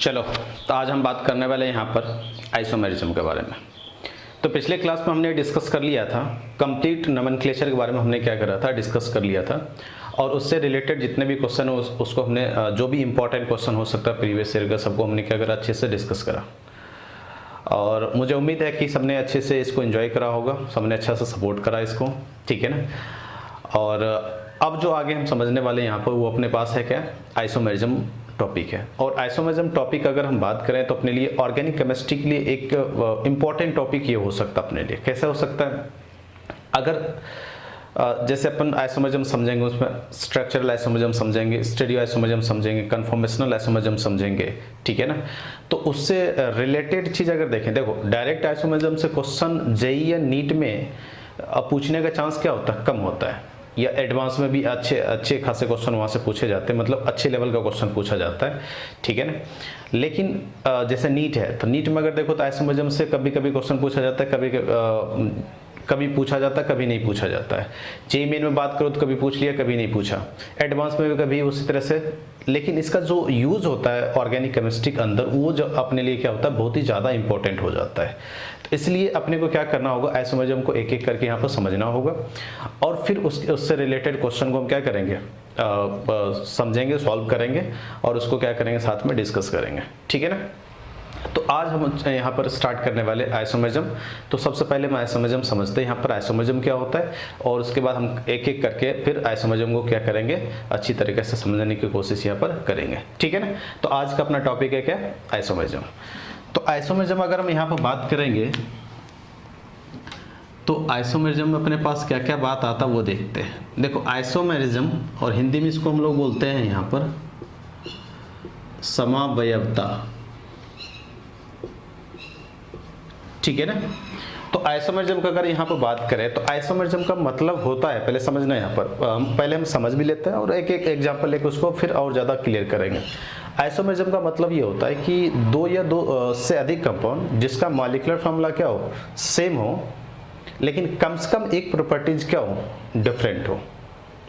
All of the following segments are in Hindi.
चलो, तो आज हम बात करने वाले हैं यहाँ पर आइसोमेरिज्म के बारे में। तो पिछले क्लास में हमने डिस्कस कर लिया था, कंप्लीट नोमेनक्लेचर के बारे में हमने क्या करा था, डिस्कस कर लिया था। और उससे रिलेटेड जितने भी क्वेश्चन हो उसको हमने जो भी इंपॉर्टेंट क्वेश्चन हो सकता है प्रीवियस ईयर का, सबको हमने क्या करा, अच्छे से डिस्कस करा। और मुझे उम्मीद है कि सबने अच्छे से इसको एंजॉय करा होगा, सबने अच्छा से सपोर्ट करा इसको, ठीक है ना। और अब जो आगे हम समझने वाले हैं यहाँ पर वो अपने पास है क्या, आइसोमेरिज्म टॉपिक है। और आइसोमेरिज्म टॉपिक अगर हम बात करें तो अपने लिए ऑर्गेनिक केमिस्ट्री के लिए एक इम्पॉर्टेंट टॉपिक ये हो सकता है अपने लिए। कैसे हो सकता है, अगर जैसे अपन आइसोमेरिज्म समझेंगे उसमें स्ट्रक्चरल आइसोमेरिज्म समझेंगे, स्टीरियो आइसोमेरिज्म समझेंगे, कन्फॉर्मेशनल आइसोमेरिज्म समझेंगे, ठीक है ना। तो उससे रिलेटेड चीज़ अगर देखें, देखो डायरेक्ट आइसोमेरिज्म से क्वेश्चन जेईई या नीट में पूछने का चांस क्या होता है, कम होता है। या एडवांस में भी अच्छे खासे क्वेश्चन वहाँ से पूछे जाते हैं, मतलब अच्छे लेवल का क्वेश्चन पूछा जाता है, ठीक है ना। लेकिन जैसे नीट है, तो नीट में अगर देखो तो आइसोमेरिज्म से कभी कभी क्वेश्चन पूछा जाता है, कभी पूछा जाता है, कभी नहीं पूछा जाता है। जेईई मेन में बात करो तो कभी पूछ लिया, कभी नहीं पूछा। एडवांस में भी कभी उसी तरह से। लेकिन इसका जो यूज़ होता है ऑर्गेनिक केमिस्ट्री के अंदर, वो जो अपने लिए क्या होता है, बहुत ही ज़्यादा इंपॉर्टेंट हो जाता है। तो इसलिए अपने को क्या करना होगा, आइसोमेरिज्म को एक एक करके यहाँ पर समझना होगा। और फिर उससे रिलेटेड क्वेश्चन को हम क्या करेंगे, समझेंगे, सॉल्व करेंगे और उसको क्या करेंगे, साथ में डिस्कस करेंगे, ठीक है ना। तो आज हम यहाँ पर स्टार्ट करने वाले आइसोमेरिज्म। तो सबसे पहले हम आइसोमेरिज्म समझते हैं, यहाँ पर आइसोमेरिज्म क्या होता है, और उसके बाद हम एक एक करके फिर आइसोमेरिज्म को क्या करेंगे, अच्छी तरीके से समझने की कोशिश यहाँ पर करेंगे, ठीक है ना। तो आज का अपना टॉपिक है क्या, आइसोमेरिज्म। तो आइसोमेरिज्म अगर हम यहाँ पर बात करेंगे तो आइसोमेरिज्म में अपने पास क्या क्या बात आता है वो देखते हैं। देखो आइसोमेरिज्म, और हिंदी में इसको हम लोग बोलते हैं यहाँ पर समावयवता, ठीक है ना। तो आइसोमेरिज्म का अगर यहाँ पर बात करें तो आइसोमेरिज्म का मतलब होता है, पहले समझना यहाँ पर, पहले हम समझ भी लेते हैं और एक एक एग्जांपल लेकर उसको फिर और ज़्यादा क्लियर करेंगे। आइसोमेरिज्म का मतलब ये होता है कि दो या दो से अधिक कंपाउंड जिसका मॉलिक्यूलर फॉर्मूला क्या हो, सेम हो, लेकिन कम से कम एक प्रॉपर्टीज क्या हो, डिफरेंट हो,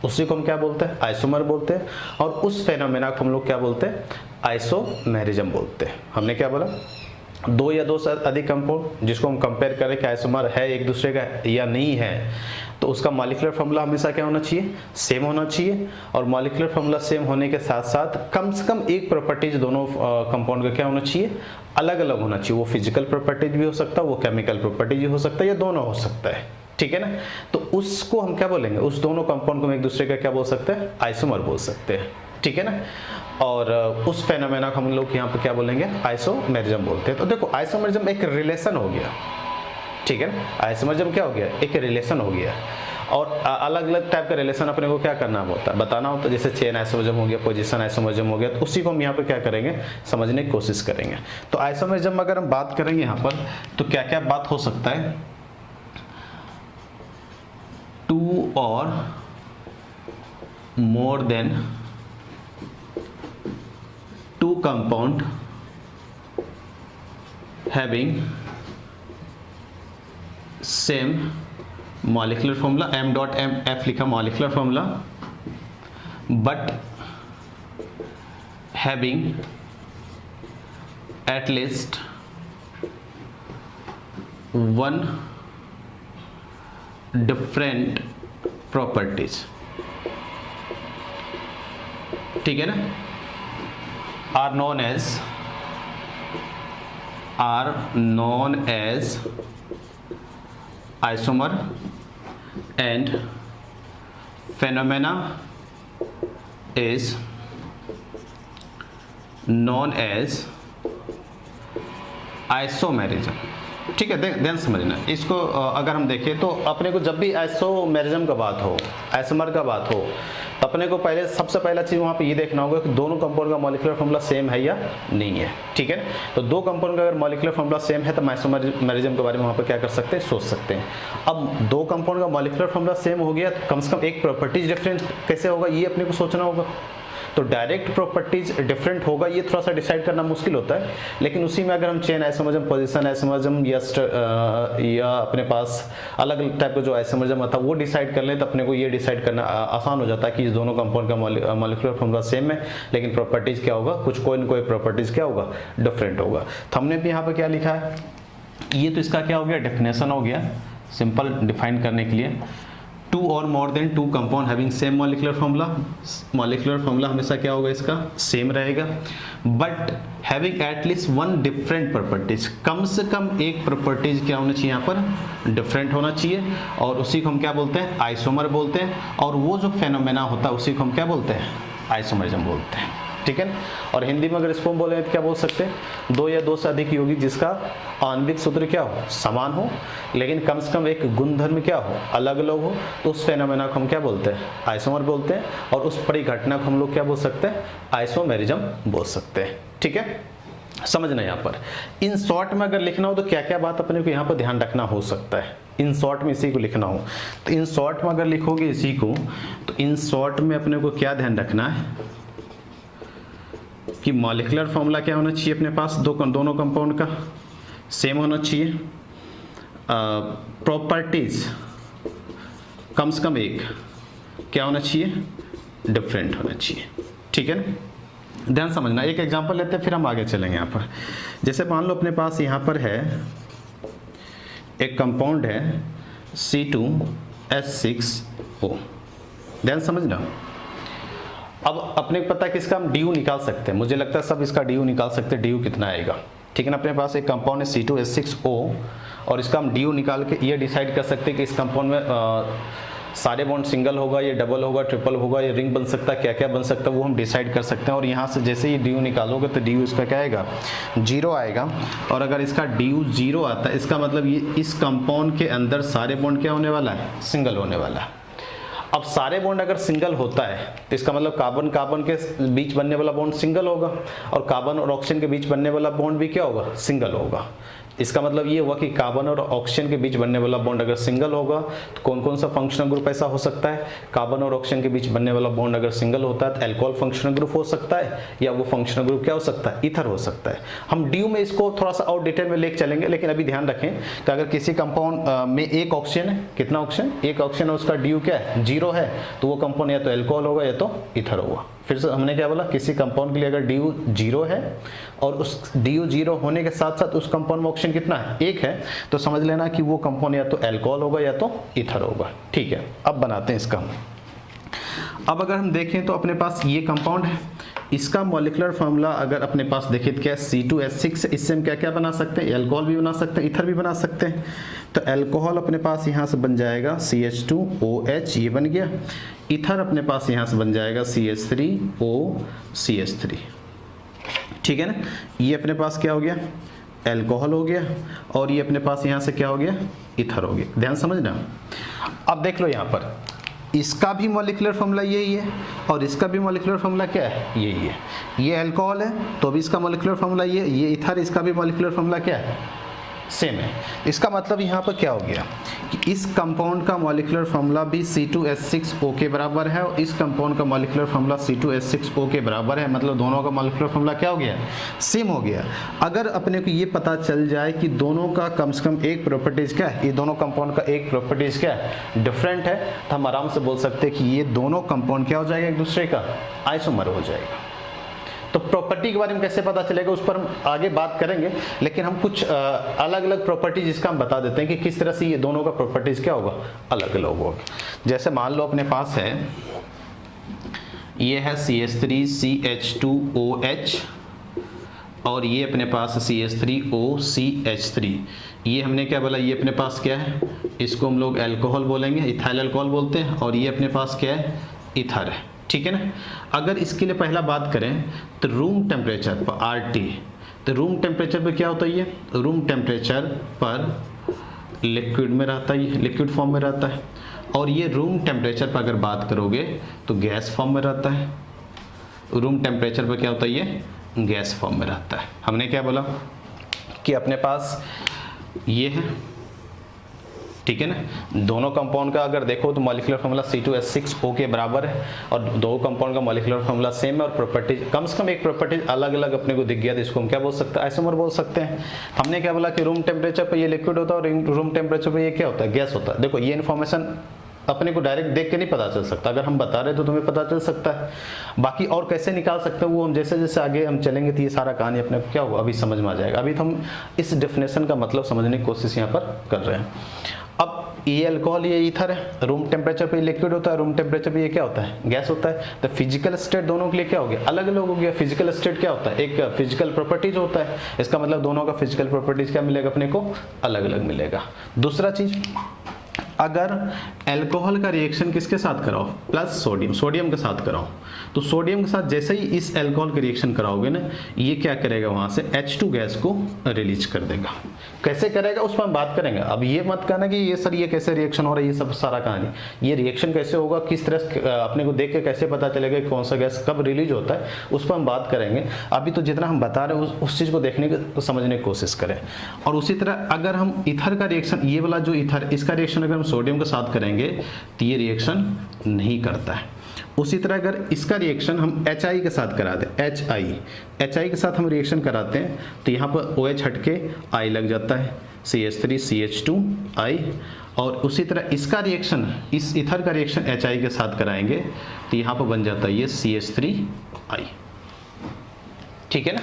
उसी को हम क्या बोलते हैं, आइसोमर बोलते हैं। और उस फेनोमेना को हम लोग क्या बोलते हैं, आइसोमेरिज्म बोलते हैं। हमने क्या बोला, दो या दो से अधिक कंपाउंड जिसको हम कंपेयर करें कि आइसोमर है एक दूसरे का या नहीं है, तो उसका मॉलिक्यूलर फॉर्मूला हमेशा क्या होना चाहिए, सेम होना चाहिए। और मॉलिक्यूलर फॉर्मूला सेम होने के साथ साथ कम से कम एक प्रॉपर्टीज दोनों कंपाउंड का क्या होना चाहिए, अलग अलग होना चाहिए। वो फिजिकल प्रॉपर्टीज भी हो सकता है, वो केमिकल प्रॉपर्टीज भी हो सकता है, या दोनों हो सकता है, ठीक है ना। तो उसको हम क्या बोलेंगे, उस दोनों कंपाउंड को हम एक दूसरे का क्या बोल सकते हैं, आइसोमर बोल सकते हैं, ठीक है ना। और उस फेनोमेना को हम लोग यहाँ पे क्या बोलेंगे, आइसोमेरिज्म बोलते हैं। तो देखो आइसोमेरिज्म एक रिलेशन हो गया, ठीक है ना। आइसोमेरिज्म क्या हो गया, एक रिलेशन हो गया। और अलग अलग टाइप का रिलेशन अपने को क्या करना होता है, बताना होता है। जैसे चेन आइसोमेरिज्म हो गया, पोजीशन आइसोमेरिज्म हो गया, तो उसी को हम यहाँ पे क्या करेंगे, समझने की कोशिश करेंगे। तो आइसोमेरिज्म अगर हम बात करेंगे यहाँ पर तो क्या क्या बात हो सकता है, टू और more then two compound having same molecular formula, m dot m f लिखा molecular formula, but having at least one different properties, ठीक है ना, are known as isomer, and phenomena is known as isomerism, ठीक है। ध्यान समझना इसको। अगर हम देखें तो अपने को जब भी आइसोमेरिज्म का बात हो, आइसोमर का बात हो, तो अपने को पहले सबसे पहला चीज वहां पे ये देखना होगा कि दोनों कंपाउंड का मॉलिक्यूलर फॉर्मूला सेम है या नहीं है, ठीक है। तो दो कंपाउंड का अगर मॉलिक्यूलर फॉर्मूला सेम है तो हम आइसोमेरिज्म के बारे में वहां पे क्या कर सकते हैं, सोच सकते हैं। अब दो कंपाउंड का मॉलिक्यूलर फॉर्मूला सेम हो गया तो कम से कम एक प्रॉपर्टीज डिफरेंट कैसे होगा, ये अपने को सोचना होगा। तो डायरेक्ट प्रॉपर्टीज डिफरेंट होगा, ये थोड़ा सा डिसाइड करना मुश्किल होता है, लेकिन उसी में अगर हम चेन आइसोमरिज्म, पोजीशन आइसोमरिज्म या अपने पास अलग अलग टाइप का जो आइसोमरिज्म आता है वो डिसाइड कर लें तो अपने को ये डिसाइड करना आसान हो जाता है कि इस दोनों कंपाउंड का मॉलिक्यूलर फॉर्मूला सेम है, लेकिन प्रॉपर्टीज क्या होगा, कुछ कोई न कोई प्रॉपर्टीज क्या होगा, डिफरेंट होगा। तो हमने भी यहाँ पर क्या लिखा है, ये तो इसका क्या हो गया, डेफिनेशन हो गया, सिंपल डिफाइन करने के लिए। टू और more than two compound having same molecular formula हमेशा क्या होगा, इसका सेम रहेगा, but having at least one different properties, कम से कम एक प्रॉपर्टीज क्या होना चाहिए यहाँ पर, डिफरेंट होना चाहिए, और उसी को हम क्या बोलते हैं, आइसोमर बोलते हैं, और वो जो फेनोमेना होता है उसी को हम क्या बोलते हैं, आइसोमरिज्म बोलते हैं, ठीक है। और हिंदी में अगर इसको हम बोले तो क्या बोल सकते हैं, दो या दो से अधिक यौगिक जिसका आणविक सूत्र क्या हो, समान हो, लेकिन कम से कम एक गुणधर्म क्या हो, अलग अलग हो, तो उस फेनोमेना को हम क्या बोलते हैं, आइसोमर बोलते हैं, और उस परिघटना को हम लोग क्या बोल सकते हैं, आइसोमेरिज्म बोल सकते हैं, ठीक है। समझना यहाँ पर इन शॉर्ट में अगर लिखना हो तो क्या क्या बात अपने को यहाँ पर ध्यान रखना हो सकता है, इन शॉर्ट में इसी को लिखना हो तो इन शॉर्ट में अगर लिखोगे इसी को, तो इन शॉर्ट में अपने को क्या ध्यान रखना है कि मॉलिक्यूलर फॉर्मूला क्या होना चाहिए अपने पास, दोनों कंपाउंड का सेम होना चाहिए, प्रॉपर्टीज कम से कम एक क्या होना चाहिए, डिफरेंट होना चाहिए, ठीक है ना। ध्यान समझना, एक एग्जांपल लेते हैं फिर हम आगे चलेंगे। यहाँ पर जैसे मान लो अपने पास यहाँ पर है एक कंपाउंड है C2H6O, ध्यान समझना। अब अपने को पता है कि इसका हम DU निकाल सकते हैं, मुझे लगता है सब इसका DU निकाल सकते हैं, DU कितना आएगा, ठीक है ना। अपने पास एक कंपाउंड है C2H6O और इसका हम DU निकाल के ये डिसाइड कर सकते हैं कि इस कंपाउंड में सारे बॉन्ड सिंगल होगा, ये डबल होगा, ट्रिपल होगा, ये रिंग बन सकता है, क्या क्या बन सकता है वो हम डिसाइड कर सकते हैं। और यहाँ से जैसे ही DU निकालोगे तो DU इसका क्या आएगा, 0 आएगा। और अगर इसका DU 0 आता है इसका मतलब ये इस कंपाउंड के अंदर सारे बॉन्ड क्या होने वाला है, सिंगल होने वाला है। अब सारे बॉन्ड अगर सिंगल होता है तो इसका मतलब कार्बन कार्बन के बीच बनने वाला बॉन्ड सिंगल होगा और कार्बन और ऑक्सीजन के बीच बनने वाला बॉन्ड भी क्या होगा, सिंगल होगा। इसका मतलब ये हुआ कि कार्बन और ऑक्सीजन के बीच बनने वाला बॉन्ड अगर सिंगल होगा तो कौन कौन सा फंक्शनल ग्रुप ऐसा हो सकता है, कार्बन और ऑक्सीजन के बीच बनने वाला बॉन्ड अगर सिंगल होता है तो अल्कोहल फंक्शनल ग्रुप हो सकता है, या वो फंक्शनल ग्रुप क्या हो सकता है, ईथर हो सकता है। हम DU में इसको थोड़ा सा और डिटेल में लेके चलेंगे, लेकिन अभी ध्यान रखें कि अगर किसी कंपाउंड में एक ऑक्सीजन है, कितना ऑक्सीजन, एक ऑक्सीजन है, उसका DU क्या है, 0 है, तो वो कंपाउंड या तो अल्कोहल होगा या तो ईथर होगा। फिर से हमने क्या बोला, किसी कंपाउंड के लिए अगर DU 0 है और उस DU 0 होने के साथ साथ उस कंपाउंड में ऑक्सीजन कितना है, 1 है, तो समझ लेना कि वो कंपाउंड या तो अल्कोहल होगा या तो ईथर होगा, ठीक है। अब बनाते हैं इसका। अब अगर हम देखें तो अपने पास ये कंपाउंड है, इसका मॉलिक्यूलर फार्मूला अगर अपने पास देखें तो क्या है, C2H6, इससे हम क्या क्या बना सकते हैं, अल्कोहल भी बना सकते हैं, ईथर भी बना सकते हैं। तो अल्कोहल अपने पास यहाँ से बन जाएगा CH2OH, ये बन गया। ईथर अपने पास यहाँ से बन जाएगा CH3OCH3, ठीक है ना। ये अपने पास क्या हो गया, अल्कोहल हो गया, और ये अपने पास यहाँ से क्या हो गया, ईथर हो गया। ध्यान समझना। अब देख लो यहाँ पर इसका भी मॉलिक्यूलर फॉर्मूला यही है और इसका भी मॉलिक्यूलर फॉर्मूला क्या है, यही है। ये अल्कोहल है तो भी इसका मॉलिक्यूलर फॉर्मूला ये ईथर, इसका भी मॉलिक्यूलर फॉर्मूला क्या है, सेम है। इसका मतलब यहाँ पर क्या हो गया कि इस कंपाउंड का मॉलिक्यूलर फॉर्मूला भी C2H6O के बराबर है और इस कंपाउंड का मॉलिक्यूलर फॉर्मूला C2H6O के बराबर है, मतलब दोनों का मॉलिक्यूलर फॉर्मूला क्या हो गया, सेम हो गया। अगर अपने को ये पता चल जाए कि दोनों का कम से कम एक प्रॉपर्टीज क्या है, ये दोनों कंपाउंड का एक प्रॉपर्टीज क्या है, डिफरेंट है, तो हम आराम से बोल सकते हैं कि ये दोनों कंपाउंड क्या हो जाएगा, एक दूसरे का आइसोमर हो जाएगा। तो प्रॉपर्टी के बारे में कैसे पता चलेगा उस पर हम आगे बात करेंगे, लेकिन हम कुछ अलग अलग प्रॉपर्टीज इसका हम बता देते हैं कि किस तरह से ये दोनों का प्रॉपर्टीज क्या होगा, अलग अलग होगा। जैसे मान लो अपने पास है, ये है CH3CH2OH और ये अपने पास CH3OCH3। ये हमने क्या बोला, ये अपने पास क्या है, इसको हम लोग अल्कोहल बोलेंगे, इथाइल अल्कोहल बोलते हैं, और ये अपने पास क्या है, ईथर है, ठीक है ना। अगर इसके लिए पहला बात करें तो रूम टेम्परेचर पर RT, तो रूम टेम्परेचर पर क्या होता है, ये रूम टेम्परेचर पर लिक्विड में रहता है, लिक्विड फॉर्म में रहता है, और ये रूम टेम्परेचर पर अगर बात करोगे तो गैस फॉर्म में रहता है। रूम टेम्परेचर पर क्या होता है, ये गैस फॉर्म में रहता है। हमने क्या बोला कि अपने पास ये है ठीक है ना। दोनों कंपाउंड का अगर देखो तो मॉलिक्यूलर फार्मूला C2H6O के बराबर है और दो कंपाउंड का मॉलिक्यूलर फार्मूला सेम है और प्रॉपर्टीज कम से कम एक प्रॉपर्टीज अलग अलग अपने को दिख गया तो इसको हम क्या बोल सकते हैं, आइसोमर बोल सकते हैं। हमने क्या बोला कि रूम टेम्परेचर पर ये लिक्विड होता है और रूम टेम्परेचर पर ये क्या होता है, गैस होता है। देखो ये इन्फॉर्मेशन अपने को डायरेक्ट देख के नहीं पता चल सकता, अगर हम बता रहे तो तुम्हें पता चल सकता है। बाकी और कैसे निकाल सकते हैं वो हम जैसे जैसे आगे हम चलेंगे तो ये सारा कहानी अपने को क्या होगा अभी समझ में आ जाएगा। अभी तो हम इस डेफिनेशन का मतलब समझने की कोशिश यहाँ पर कर रहे हैं। अब ये अल्कोहल ये ईथर है, रूम टेम्परेचर पे लिक्विड होता है, रूम टेम्परेचर पे ये क्या होता है, गैस होता है। तो फिजिकल स्टेट दोनों के लिए क्या हो गया, अलग अलग हो गया। फिजिकल स्टेट क्या होता है, एक फिजिकल प्रॉपर्टीज होता है, इसका मतलब दोनों का फिजिकल प्रॉपर्टीज क्या मिलेगा अपने को, अलग अलग मिलेगा। दूसरा चीज, अगर अल्कोहल का रिएक्शन किसके साथ कराओ, प्लस सोडियम, सोडियम के साथ कराओ, तो सोडियम के साथ जैसे ही इस अल्कोहल के रिएक्शन कराओगे ना, ये क्या करेगा वहां से H2 गैस को रिलीज कर देगा। कैसे करेगा उस पर हम बात करेंगे। अब ये मत कहना कि ये सर ये कैसे रिएक्शन हो रहा है, ये सब सारा कहानी, ये रिएक्शन कैसे होगा, किस तरह से अपने को देख के कैसे पता चलेगा कौन सा गैस कब रिलीज होता है, उस पर हम बात करेंगे। अभी तो जितना हम बता रहे हैं उस चीज़ को देखने की समझने की कोशिश करें। और उसी तरह अगर हम ईथर का रिएक्शन, ये वाला जो ईथर, इसका रिएक्शन अगर हम सोडियम के साथ करेंगे तो ये रिएक्शन नहीं करता है। उसी तरह अगर इसका रिएक्शन हम HI के साथ करा दें, HI के साथ हम रिएक्शन कराते हैं तो यहाँ पर OH हट के I लग जाता है, CH3 CH2 I। और उसी तरह इसका रिएक्शन, इस ईथर का रिएक्शन HI के साथ कराएंगे तो यहाँ पर बन जाता है ये CH3I। ठीक है ना।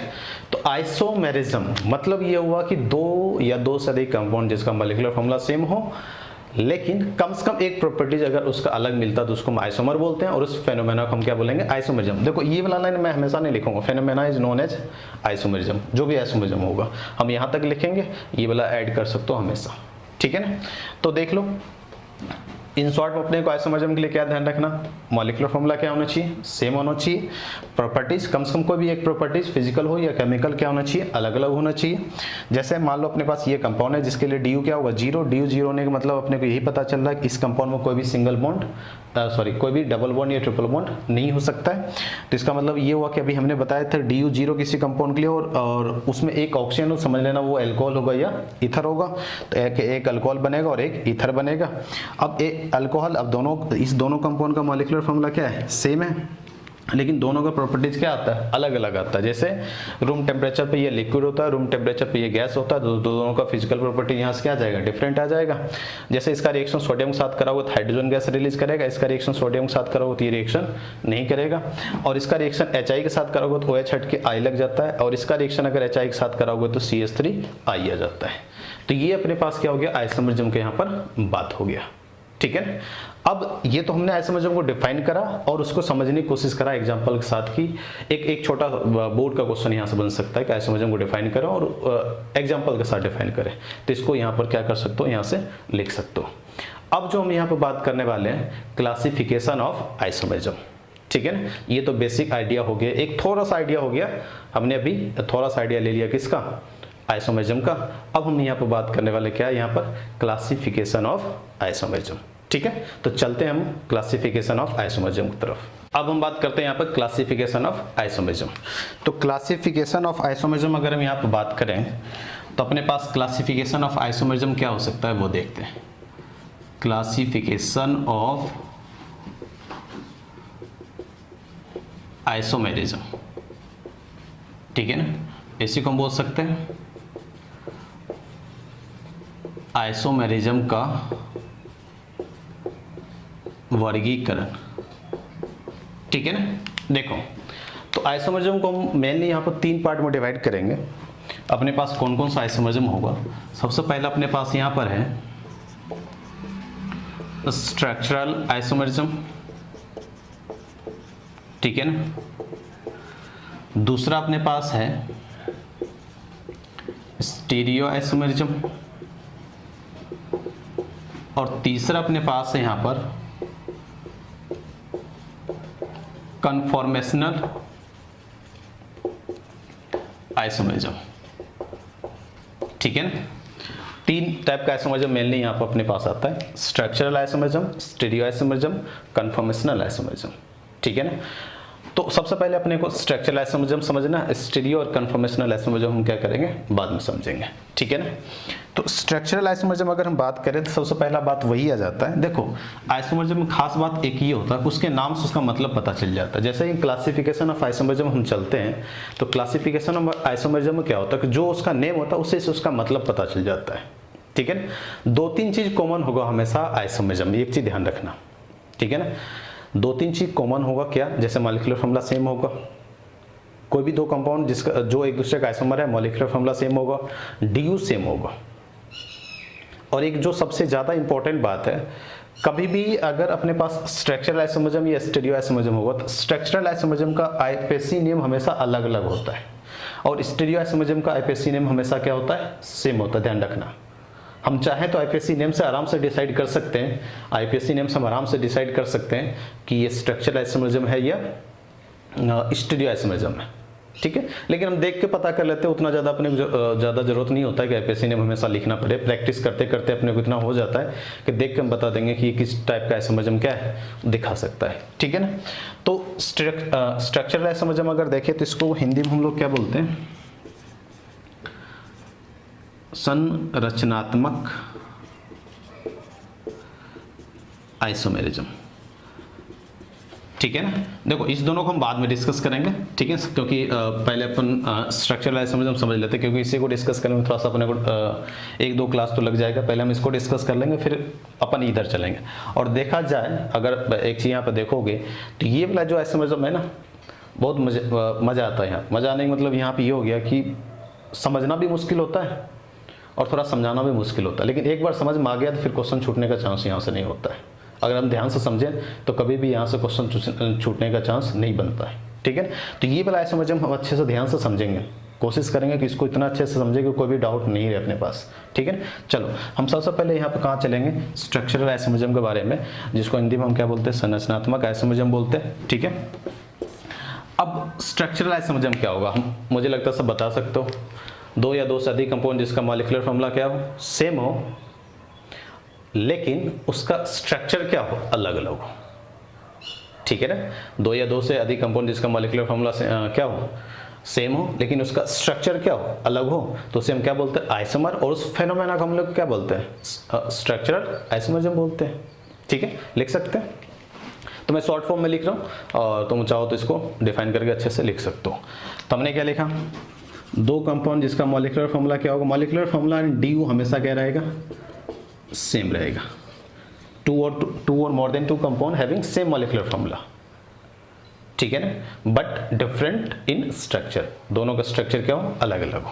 तो आइसोमेरिज्म मतलब ये हुआ कि दो या दो से अधिक कंपाउंड जिसका मॉलिक्यूलर फार्मूला सेम हो लेकिन कम से कम एक प्रॉपर्टीज अगर उसका अलग मिलता तो उसको हम आइसोमर बोलते हैं और उस फेनोमेना को हम क्या बोलेंगे, आइसोमेरिज्म। देखो ये वाला लाइन मैं हमेशा नहीं लिखूंगा, phenomena is known as isomerism, जो भी आइसोमेरिज्म होगा हम यहाँ तक लिखेंगे, ये वाला ऐड कर सकते हो हमेशा। ठीक है ना। तो देख लो इन शॉर्ट में अपने को आइसोमेरिज्म के लिए क्या ध्यान रखना, मॉलिक्यूलर फार्मूला क्या होना चाहिए, सेम होना चाहिए। प्रॉपर्टीज कम से कम कोई भी एक प्रॉपर्टीज फिजिकल हो या केमिकल क्या होना चाहिए, अलग अलग होना चाहिए। जैसे मान लो अपने पास ये कंपाउंड है जिसके लिए DU क्या होगा, 0। DU 0 होने का मतलब अपने को यही पता चल रहा है कि इस कंपाउंड में कोई भी सिंगल बॉन्ड कोई भी डबल बॉन्ड या ट्रिपल बॉन्ड नहीं हो सकता है। तो इसका मतलब ये हुआ कि अभी हमने बताया था DU 0 किसी कंपाउंड के लिए और उसमें एक ऑक्सीजन, समझ लेना वो अल्कोहल होगा या ईथर होगा। तो एक अल्कोहल बनेगा और एक ईथर बनेगा। अब एक अल्कोहल, अब दोनों इस दोनों कंपाउंड का मॉलिक्यूलर फार्मूला क्या है, सेम है, लेकिन दोनों का प्रॉपर्टीज क्या आता है, अलग अलग आता है। जैसे रूम टेम्परेचर पे ये लिक्विड होता है, रूम टेम्परेचर पे ये गैस होता है, दोनों का फिजिकल प्रॉपर्टी यहाँ से क्या आ जाएगा, डिफरेंट आ जाएगा। जैसे इसका रिएक्शन सोडियम के साथ कराओगे तो हाइड्रोजन गैस रिलीज करेगा, इसका रिएक्शन सोडियम के साथ कराओगे तो ये रिएक्शन नहीं करेगा। और इसका रिएक्शन HI के साथ कराओगे तो OH हट के I लग जाता है और इसका रिएक्शन अगर HI के साथ कराओगे तो CH3I आ जाता है। तो ये अपने पास क्या हो गया, आइसोमेरिज्म के यहाँ पर बात हो गया। ठीक है। अब ये तो हमने आइसोमेरिज्म को डिफाइन करा और उसको समझने की कोशिश करा एग्जांपल के साथ कि एक छोटा बोर्ड का क्वेश्चन यहाँ से बन सकता है कि आइसोमेरिज्म को डिफाइन करो और एग्जांपल के साथ डिफाइन करें। तो इसको यहाँ पर क्या कर सकते हो, यहाँ से लिख सकते हो। अब जो हम यहाँ पर बात करने वाले हैं, क्लासिफिकेशन ऑफ आइसोमेरिज्म। ठीक है ना। ये तो बेसिक आइडिया हो गया, एक थोड़ा सा आइडिया हो गया, हमने अभी थोड़ा सा आइडिया ले लिया किसका, आइसोमेरिज्म का। अब हम यहाँ पर बात करने वाले क्या है, यहाँ पर क्लासिफिकेशन ऑफ आइसोमेरिज्म। ठीक है। तो चलते हैं हम क्लासिफिकेशन ऑफ आइसोमेरिज्म की तरफ। अब हम बात करते हैं यहाँ पर क्लासिफिकेशन ऑफ आइसोमेरिज्म। तो क्लासिफिकेशन ऑफ आइसोमेरिज्म अगर हम यहाँ पर बात करें तो अपने पास क्लासिफिकेशन ऑफ आइसोमेरिज्म क्या हो सकता है वो देखते हैं। क्लासिफिकेशन ऑफ आइसोमेरिज्म, ठीक है ना, इसी को हम बोल सकते हैं आइसोमेरिज्म का वर्गीकरण। ठीक है ना। देखो तो आइसोमेरिज्म को हम मेनली यहाँ पर 3 पार्ट में डिवाइड करेंगे। अपने पास कौन कौन सा आइसोमेरिज्म होगा, सबसे पहला अपने पास यहाँ पर है स्ट्रक्चरल आइसोमेरिज्म। ठीक है ना। दूसरा अपने पास है स्टीरियो आइसोमेरिज्म और तीसरा अपने पास है यहाँ पर कन्फॉर्मेशनल आइसोमेरिज्म। ठीक है ना। 3 टाइप का आइसोमेरिज्म मेनली यहाँ पर अपने पास आता है, structural isomerism, stereo isomerism, conformational isomerism. ठीक है ना। तो सबसे पहले अपने को स्ट्रक्चरल आइसोमरिज्म समझना, स्टीरियो और कन्फॉर्मेशनल आइसोमरिज्म हम क्या करेंगे बाद में समझेंगे, ठीक है ना। तो स्ट्रक्चरल आइसोमरिज्म अगर हम बात करें तो सबसे पहला बात वही आ जाता है। देखो आइसोमरिज्म में खास बात एक ही होता है, उसके नाम से उसका मतलब पता चल जाता है। जैसे ही क्लासिफिकेशन ऑफ आइसोमरिज्म हम चलते हैं तो क्लासिफिकेशन ऑफ आइसोमरिज्म में क्या होता है कि जो उसका नेम होता है उससे उसका मतलब पता चल जाता है, ठीक है ना। 2-3 चीज कॉमन होगा हमेशा आइसोमरिज्म में, एक चीज ध्यान रखना, ठीक है ना। 2-3 चीज कॉमन होगा क्या, जैसे मॉलिक्यूलर फॉर्मूला सेम होगा, कोई भी दो कंपाउंड जिसका जो एक दूसरे का आइसोमर है मॉलिक्यूलर फॉर्मूला सेम होगा, डीयू सेम होगा। और एक जो सबसे ज्यादा इंपॉर्टेंट बात है, कभी भी अगर अपने पास स्ट्रक्चरल आइसोमरिज्म या स्टीरियो आइसोमरिज्म होगा तो स्ट्रक्चरल आइसोमरिज्म का आईपीएसी नेम हमेशा अलग अलग होता है और स्टीरियो आइसोमरिज्म का आईपीएसी नेम हमेशा क्या होता है, सेम होता है। ध्यान रखना, हम चाहें तो आईपीएसी नेम से आराम से डिसाइड कर सकते हैं, आईपीएसी नेम से हम आराम से डिसाइड कर सकते हैं कि ये स्ट्रक्चरल आइसोमरिज्म है या स्टीरियो आइसोमरिज्म है, ठीक है। लेकिन हम देख के पता कर लेते हैं, उतना ज़्यादा अपने ज़्यादा जरूरत नहीं होता है कि आईपीएसी नेम हमेशा लिखना पड़े। प्रैक्टिस करते करते अपने को इतना हो जाता है कि देख के हम बता देंगे कि किस टाइप का आइसोमरिज्म क्या है, दिखा सकता है, ठीक है ना। तो स्ट्रक्चरल आइसोमरिज्म अगर देखें तो इसको हिंदी में हम लोग क्या बोलते हैं, संरचनात्मक आइसोमेरिज्म, ठीक है ना। देखो इस दोनों को हम बाद में डिस्कस करेंगे, ठीक है, क्योंकि पहले अपन स्ट्रक्चरल आइसोमेरिज्म समझ लेते हैं, क्योंकि इसी को डिस्कस करने में थोड़ा सा अपने को 1-2 क्लास तो लग जाएगा। पहले हम इसको डिस्कस कर लेंगे फिर अपन इधर चलेंगे। और देखा जाए अगर एक चीज़ यहाँ पर देखोगे तो ये वाला जो आइसोमेरिज्म है ना, बहुत मज़ा आता है यहाँ। मज़ा आने का मतलब यहाँ पर ये हो गया कि समझना भी मुश्किल होता है और थोड़ा समझाना भी मुश्किल होता है, लेकिन एक बार समझ में आ गया तो फिर क्वेश्चन छूटने का चांस यहाँ से नहीं होता है। अगर हम ध्यान से समझें तो कभी भी यहाँ से क्वेश्चन छूटने का चांस नहीं बनता है, ठीक है। तो ये वाला आइसोमेरिज्म हम अच्छे से ध्यान से समझेंगे, कोशिश करेंगे कि इसको इतना अच्छे से समझे कि कोई भी डाउट नहीं रहे अपने पास, ठीक है। चलो हम सबसे पहले यहाँ पे कहाँ चलेंगे, स्ट्रक्चरल आइसोमेरिज्म के बारे में, जिसको हिंदी में हम क्या बोलते हैं, संरचनात्मक आइसोमेरिज्म बोलते हैं, ठीक है। अब स्ट्रक्चरल आइसोमेरिज्म क्या होगा, मुझे लगता है सब बता सकते हो। 2 या 2 से अधिक कंपाउंड जिसका मॉलिक्यूलर फॉर्मूला क्या हो, सेम हो, लेकिन उसका स्ट्रक्चर क्या हो, अलग अलग हो, ठीक है ना। 2 या 2 से अधिक कंपाउंड जिसका मॉलिक्यूलर फॉर्मूला क्या हो, सेम हो, लेकिन उसका स्ट्रक्चर क्या हो, अलग हो, तो उसे हम क्या बोलते हैं, आइसोमर। और उस फेनोमेना को हम लोग क्या बोलते हैं, स्ट्रक्चरल आइसोमेरिज्म बोलते हैं, ठीक है। लिख सकते हैं, तो मैं शॉर्ट फॉर्म में लिख रहा हूँ और तुम चाहो तो इसको डिफाइन करके अच्छे से लिख सकते हो। तो हमने क्या लिखा, 2 कंपाउंड जिसका मॉलिक्यूलर फॉर्मूला क्या होगा, मॉलिक्यूलर फॉर्मूला डीयू हमेशा क्या रहेगा, सेम रहेगा। 2 और more then 2 compound having same molecular formula, ठीक है ना, बट डिफरेंट इन स्ट्रक्चर, दोनों का स्ट्रक्चर क्या हो, अलग अलग हो।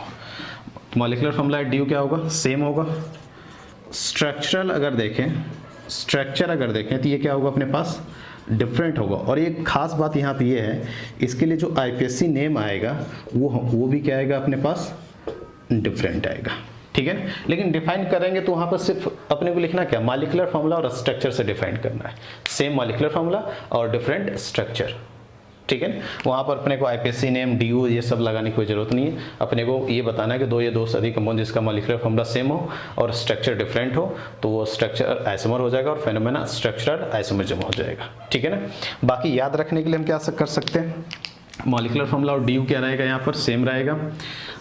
मॉलिक्यूलर फॉर्मूला डीयू क्या होगा, सेम होगा। स्ट्रक्चरल अगर देखें, स्ट्रक्चर अगर देखें तो ये क्या होगा अपने पास, डिफरेंट होगा। और एक खास बात यहाँ पे ये है, इसके लिए जो आईपीएसी नेम आएगा वो भी क्या आएगा अपने पास, डिफरेंट आएगा, ठीक है। लेकिन डिफाइन करेंगे तो वहाँ पर सिर्फ अपने को लिखना क्या, मॉलिक्यूलर फॉर्मूला और स्ट्रक्चर से डिफाइन करना है, सेम मॉलिक्यूलर फॉर्मूला और डिफरेंट स्ट्रक्चर, ठीक है। वहाँ पर अपने को आईपीएसी नेम, डीयू ये सब लगाने की कोई जरूरत नहीं है। अपने को ये बताना है कि 2 या 2 से अधिक कंपाउंड जिसका मॉलिक्यूलर फॉर्मूला सेम हो और स्ट्रक्चर डिफरेंट हो तो वो स्ट्रक्चर आइसोमर हो जाएगा और फेनोमेना स्ट्रक्चरल आइसोमेरिज्म हो जाएगा, ठीक है ना। बाकी याद रखने के लिए हम क्या कर सकते हैं, मॉलिक्यूलर फॉर्मूला और डीयू क्या रहेगा, यहाँ पर सेम रहेगा,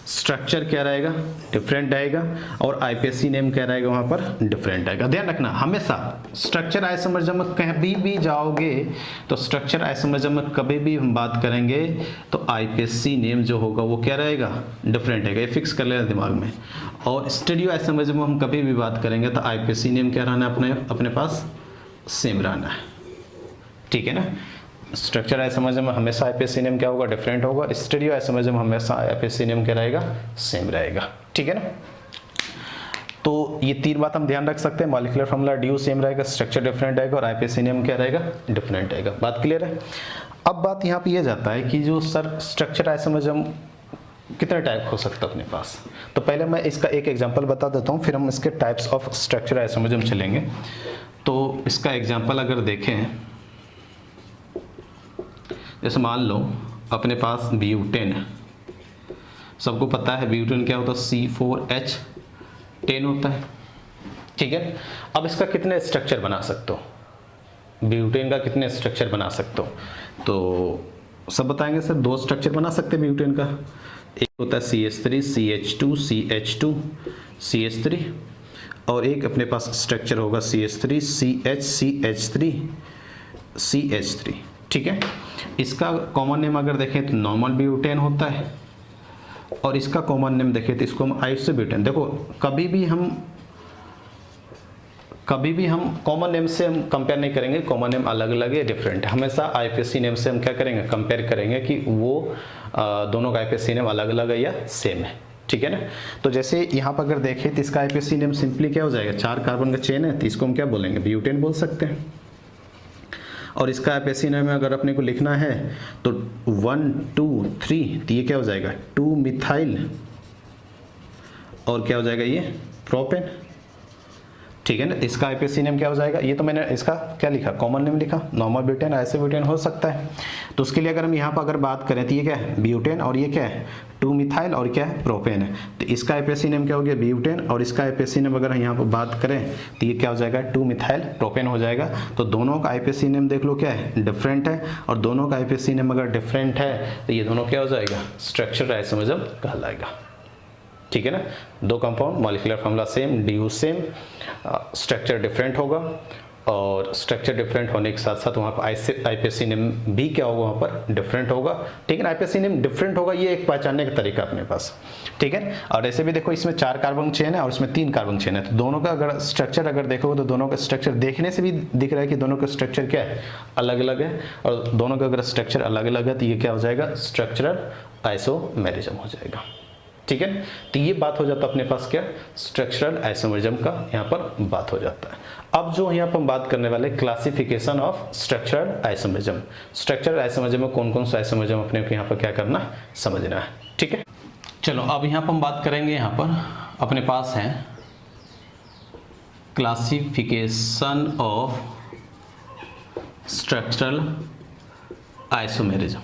स्ट्रक्चर क्या रहेगा, डिफरेंट आएगा, और आईपीएसी नेम क्या रहेगा वहाँ पर, डिफरेंट आएगा। ध्यान रखना हमेशा स्ट्रक्चर आइसोमेरिज्म में कभी भी जाओगे तो स्ट्रक्चर आइसोमेरिज्म में कभी भी हम बात करेंगे तो आईपीएसी नेम जो होगा वो क्या रहेगा, डिफरेंट रहेगा, ये फिक्स कर लेना दिमाग में। और स्टीरियो आइसोमेरिज्म में हम कभी भी बात करेंगे तो आईपीएसी नेम क्या रहना है, अपने पास सेम रहना है, ठीक है ना। स्ट्रक्चर आइसोमेरिज्म में हमेशा आईपीएसी नेम क्या होगा, डिफरेंट होगा। स्टीरियो आइसोमेरिज्म में हमेशा आईपीएसी नेम क्या रहेगा, सेम रहेगा, ठीक है ना। तो ये 3 बात हम ध्यान रख सकते हैं, मॉलिक्यूलर फॉर्मूला डीयू सेम रहेगा, स्ट्रक्चर डिफरेंट रहेगा और आईपीएसी नेम क्या रहेगा, डिफरेंट रहेगा। बात क्लियर है। अब बात यहाँ पे ये जाता है कि जो सर स्ट्रक्चर आइसोमेरिज्म कितने टाइप हो सकता है अपने पास, तो पहले मैं इसका एक एग्जांपल बता देता हूँ, फिर हम इसके टाइप्स ऑफ स्ट्रक्चर आइसोमेरिज्म चलेंगे। तो इसका एग्जांपल अगर देखें, जैसे मान लो अपने पास ब्यूटेन है, सबको पता है ब्यूटेन क्या होता है, C4H10 होता है, ठीक है। अब इसका कितने स्ट्रक्चर बना सकते हो, ब्यूटेन का कितने स्ट्रक्चर बना सकते हो, तो सब बताएंगे सर। दो स्ट्रक्चर बना सकते हैं ब्यूटेन का, एक होता है CH3 CH2 CH2 CH3, और एक अपने पास स्ट्रक्चर होगा CH3 CH CH3 CH3। ठीक है, इसका कॉमन नेम अगर देखें तो नॉर्मल ब्यूटेन होता है, और इसका कॉमन नेम देखें तो इसको हम आइसोब्यूटेन। देखो कभी भी हम कॉमन नेम से हम कंपेयर नहीं करेंगे, कॉमन नेम अलग अलग है, डिफरेंट है। हमेशा IPSC नेम से हम क्या करेंगे, कंपेयर करेंगे कि वो दोनों का IPSC नेम अलग अलग है या सेम है। ठीक है ना। तो जैसे यहाँ पर अगर देखें तो इसका IPSC नेम सिंपली क्या हो जाएगा, 4 कार्बन का चेन है तो इसको हम क्या बोलेंगे, ब्यूटेन बोल सकते हैं। और इसका IPSC नेम अगर अपने को लिखना है तो 1 2 3 तो ये क्या हो जाएगा 2 मिथाइल, और क्या हो जाएगा ये प्रोपेन। ठीक है ना। इसका IPSC नेम क्या हो जाएगा, ये तो मैंने इसका क्या लिखा, कॉमन नेम लिखा, नॉर्मल ब्यूटेन आइसोब्यूटेन हो सकता है। तो उसके लिए अगर हम यहाँ पर अगर बात करें तो ये क्या है ब्यूटेन, और ये क्या है 2 मिथाइल, और क्या है प्रोपेन है। तो इसका IPSC नेम क्या हो गया ब्यूटेन, और इसका IPSC नेम अगर यहाँ पर बात करें तो ये क्या हो जाएगा 2 मिथाइल प्रोपेन हो जाएगा। तो दोनों का IPSC नेम देख लो क्या है, डिफरेंट है, और दोनों का IPSC नेम अगर डिफरेंट है तो ये दोनों क्या हो जाएगा, स्ट्रक्चरल आइसोमरिज्म कहलाएगा। ठीक है ना। दो compound, molecular formula same, DU same, structure different होगा, और स्ट्रक्चर डिफरेंट होने के साथ साथ वहाँ पर IPSC नेम भी क्या होगा, वहाँ पर डिफरेंट होगा। ठीक है ना। IPSC नेम डिफरेंट होगा, ये एक पहचानने का तरीका अपने पास। ठीक है। और ऐसे भी देखो इसमें 4 कार्बन चेन है और इसमें 3 कार्बन चेन है, तो दोनों का अगर स्ट्रक्चर अगर देखोगे तो दोनों का स्ट्रक्चर देखने से भी दिख रहा है कि दोनों का स्ट्रक्चर क्या है, अलग अलग है, और दोनों का अगर स्ट्रक्चर अलग अलग है तो ये क्या हो जाएगा, स्ट्रक्चरल आइसोमेरिज्म हो जाएगा। ठीक है। तो ये बात हो जाता है अपने पास क्या, स्ट्रक्चरल आइसोमेरिज्म का यहाँ पर बात हो जाता है। अब जो यहाँ पर हम बात करने वाले classification of structural isomerism. Structural isomerism में कौन कौन सा आइसोमेरिज्म अपने को यहाँ पर क्या करना, समझना है। ठीक है। चलो अब यहाँ पर हम बात करेंगे, यहाँ पर अपने पास है classification of structural isomerism.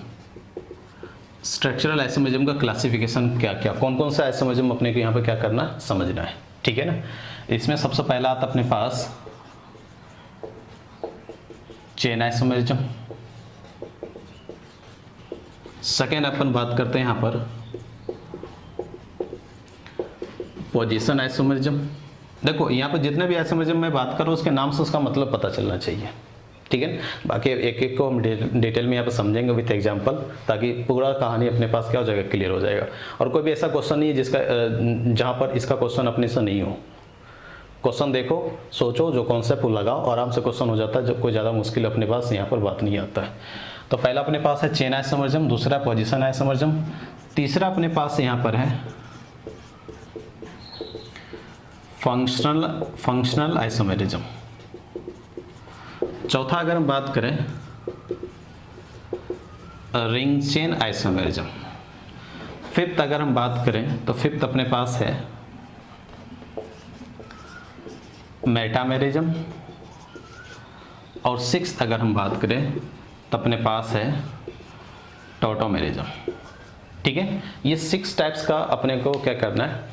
Structural isomerism का क्लासिफिकेशन क्या क्या, कौन कौन सा आइसोमेरिज्म अपने को यहाँ पे क्या करना, समझना है। ठीक है ना। इसमें सबसे पहला आता अपने पास चेन आइसोमेरिज्म। सेकेंड अपन बात करते हैं यहाँ पर पोजीशन आइसोमेरिज्म। देखो यहाँ पर जितने भी आइसोमेरिज्म मैं बात कर रहा हूँ उसके नाम से उसका मतलब पता चलना चाहिए। ठीक है। बाकी एक एक को हम डिटेल में यहाँ पर समझेंगे विथ एग्जांपल, ताकि पूरा कहानी अपने पास क्या हो जाएगा, क्लियर हो जाएगा। और कोई भी ऐसा क्वेश्चन नहीं है जिसका जहाँ पर इसका क्वेश्चन अपने से नहीं हो। क्वेश्चन देखो, सोचो, जो कॉन्सेप्ट वो लगाओ, आराम से क्वेश्चन हो जाता है, जब कोई ज़्यादा मुश्किल अपने पास यहाँ पर बात नहीं आता है। तो पहला अपने पास है चेन आइसोमेरिज्म, दूसरा पोजीशन आइसोमेरिज्म, तीसरा अपने पास यहाँ पर है फंक्शनल आइसोमेरिज्म, चौथा अगर हम बात करें रिंग चेन आइसोमेरिज्म, फिफ्थ अगर हम बात करें तो फिफ्थ अपने पास है मेटामेरिज्म, और सिक्स्थ अगर हम बात करें तो अपने पास है टॉटोमेरिज्म। ठीक है। ये 6 टाइप्स का अपने को क्या करना है,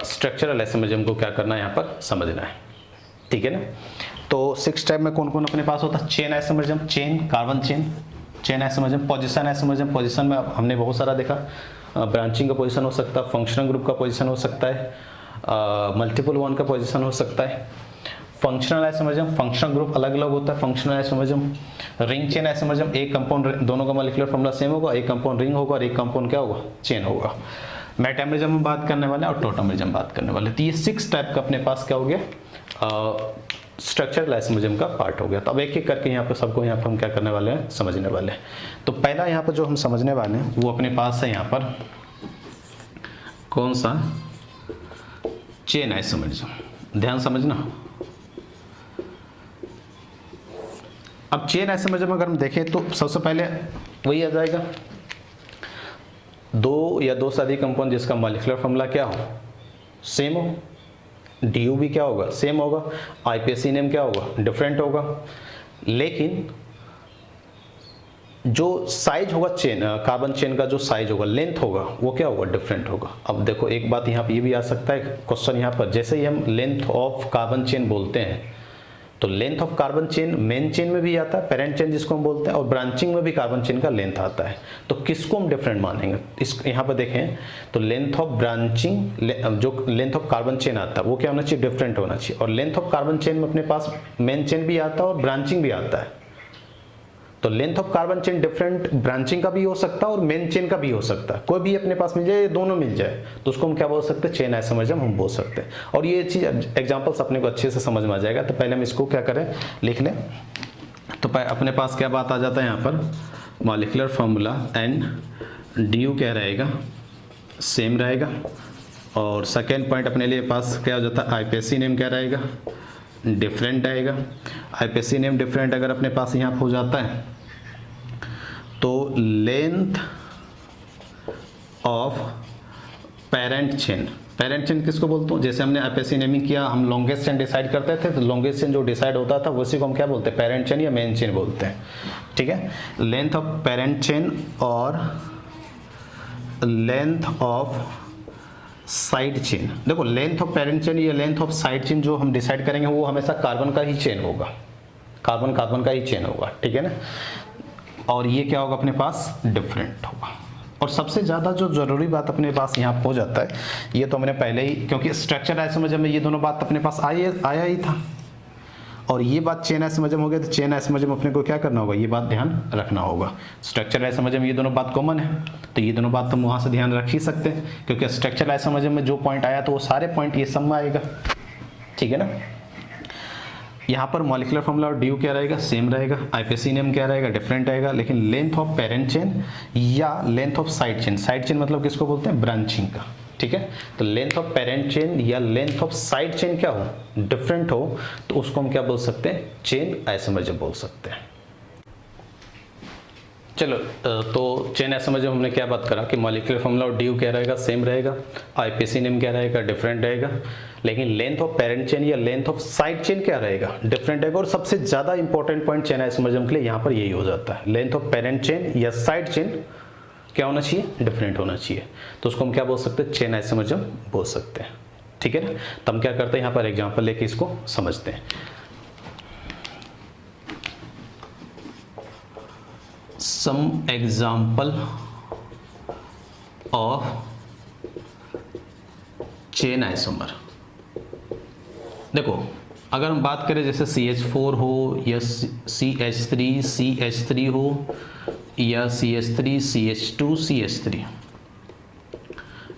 स्ट्रक्चरल आइसोमेरिज्म को क्या करना है, यहाँ पर समझना है। ठीक है ना। तो 6 टाइप में कौन कौन अपने पास होता है, chain isomerism, chain carbon chain isomerism, position isomerism, position में हमने बहुत सारा देखा, ब्रांचिंग का पोजीशन हो सकता है, फंक्शनल ग्रुप का पोजीशन हो सकता है, मल्टीपल वन का पोजीशन हो सकता है। फंक्शनल आइसोमेरिज्म, फंक्शनल ग्रुप अलग अलग होता है functional isomerism. Ring chain isomerism, एक कंपाउंड, दोनों का मॉलिक्यूलर फॉर्मूला सेम होगा, एक कंपाउंड रिंग होगा और एक कंपाउंड क्या होगा, चेन होगा। मेटामेरिज्म में बात करने वाले और टॉटोमेरिज्म बात करने वाले। तो ये 6 टाइप का अपने पास क्या हो गया, स्ट्रक्चरल आइसोमेरिज्म का पार्ट हो गया। तो अब एक एक करके यहाँ पर सबको यहाँ पर हम क्या करने वाले हैं, समझने वाले हैं। तो पहला यहाँ पर जो हम समझने वाले हैं वो अपने पास है यहाँ पर कौन सा, चेन आइसोमेरिज्म। ध्यान समझना। अब चेन आइसोमेरिज्म अगर हम देखें तो सबसे पहले वही आ जाएगा, 2 या 2 से अधिक कंपाउंड जिसका मॉलिक्यूलर फॉर्मूला क्या हो, सेम हो, DU भी क्या होगा, सेम होगा, IPSC नेम क्या होगा, डिफरेंट होगा, लेकिन जो साइज होगा चेन, कार्बन चेन का जो साइज होगा, लेंथ होगा, वो क्या होगा, डिफरेंट होगा। अब देखो एक बात यहाँ पे ये भी आ सकता है क्वेश्चन यहाँ पर, जैसे ही हम लेंथ ऑफ कार्बन चेन बोलते हैं तो length of carbon chain main chain में भी आता है, पेरेंट चेन जिसको हम बोलते हैं, और ब्रांचिंग में भी कार्बन चेन का लेंथ आता है। तो किसको हम डिफरेंट मानेंगे? इस यहाँ पर देखें तो लेंथ ऑफ ब्रांचिंग, जो लेंथ ऑफ कार्बन चेन आता है वो क्या होना चाहिए? डिफरेंट होना चाहिए। और लेंथ ऑफ कार्बन चेन में अपने पास मेन चेन भी आता है और ब्रांचिंग भी आता है। तो length of carbon chain different branching का भी हो सकता है और मेन चेन का भी हो सकता है। कोई भी अपने पास मिल जाए, दोनों मिल जाए तो उसको हम क्या बोल सकते हैं? चेन आइसोमरिज्म हम बोल सकते हैं। और ये चीज एग्जांपल्स अपने को अच्छे से समझ में आ जाएगा। तो पहले हम इसको क्या करें, लिख लें। तो अपने पास क्या बात आ जाता है यहाँ पर, मॉलिक्यूलर फार्मूला एंड ड्यू क्या रहेगा? सेम रहेगा। और सेकेंड पॉइंट अपने लिए पास क्या हो जाता है? आईपीएसी नेम क्या रहेगा? डिफरेंट आएगा। आईपीएसी नेम डिफरेंट अगर अपने पास यहाँ हो जाता है तो length of parent chain, parent chain किसको बोलते हैं? जैसे हमने आईपीएसी नेमिंग किया, हम लॉन्गेस्ट चेन डिसाइड करते थे, तो लॉन्गेस्ट चेन जो डिसाइड होता था उसी को हम क्या बोलते हैं? पेरेंट चेन या मेन चेन बोलते हैं। ठीक है, लेंथ ऑफ पेरेंट चेन और लेंथ ऑफ साइड चेन। देखो लेंथ ऑफ पेरेंट चेन या लेंथ ऑफ साइड चेन जो हम डिसाइड करेंगे वो हमेशा कार्बन का ही चेन होगा, कार्बन का ही चेन होगा। ठीक है ना, और ये क्या होगा? अपने पास डिफरेंट होगा। और सबसे ज़्यादा जो ज़रूरी बात अपने पास यहाँ हो जाता है, ये तो मैंने पहले ही, क्योंकि स्ट्रक्चर आइसोमरिज्म में ये दोनों बात अपने पास आया ही था, और ये बात चेन आइसोमरिज्म हो गया, तो चेन आइसोमरिज्म अपने को क्या करना होगा? ये बात ध्यान रखना होगा। स्ट्रक्चर आइसोमरिज्म में ये दोनों बात कॉमन है, तो ये दोनों बात हम वहाँ से ध्यान रख ही सकते हैं, क्योंकि स्ट्रक्चर आइसोमरिज्म में जो पॉइंट आया तो वो सारे पॉइंट ये सब में आएगा। ठीक है ना, यहाँ पर मॉलिक्यूलर फार्मूला और ड्यू क्या रहेगा? सेम रहेगा। आईपीएसी नेम क्या रहेगा? डिफरेंट रहेगा। लेकिन लेंथ ऑफ पेरेंट चेन या length of side chain, side chain मतलब किसको बोलते हैं? ब्रांचिंग का। ठीक है, तो लेंथ ऑफ पेरेंट चेन या लेंथ ऑफ साइड चेन क्या हो? डिफरेंट हो, तो उसको हम क्या बोल सकते हैं? चेन आइसोमरिज्म बोल सकते हैं। चलो, तो चेन आइसोमरिज्म हमने क्या बात करा कि मॉलिक्यूलर फार्मूला और ड्यू क्या रहेगा? सेम रहेगा। आईपीएसी नेम क्या रहेगा? डिफरेंट रहेगा। लेकिन लेंथ ऑफ पेरेंट चेन या लेंथ ऑफ साइड चेन क्या रहेगा? डिफरेंट रहेगा। और सबसे ज्यादा इंपॉर्टेंट पॉइंट चेन आइसोमरिज्म के लिए यहाँ पर यही हो जाता है, लेंथ ऑफ पेरेंट चेन या साइड चेन क्या होना चाहिए? डिफरेंट होना चाहिए। तो उसको हम क्या बोल सकते हैं? चेन आइसोमरिज्म बोल सकते हैं। ठीक है ना, तो हम क्या करते हैं, यहाँ पर एग्जाम्पल लेके इसको समझते हैं। Some example of chain isomer. देखो, अगर हम बात करें जैसे CH4 हो या CH3 CH3 हो या CH3 CH2 CH3,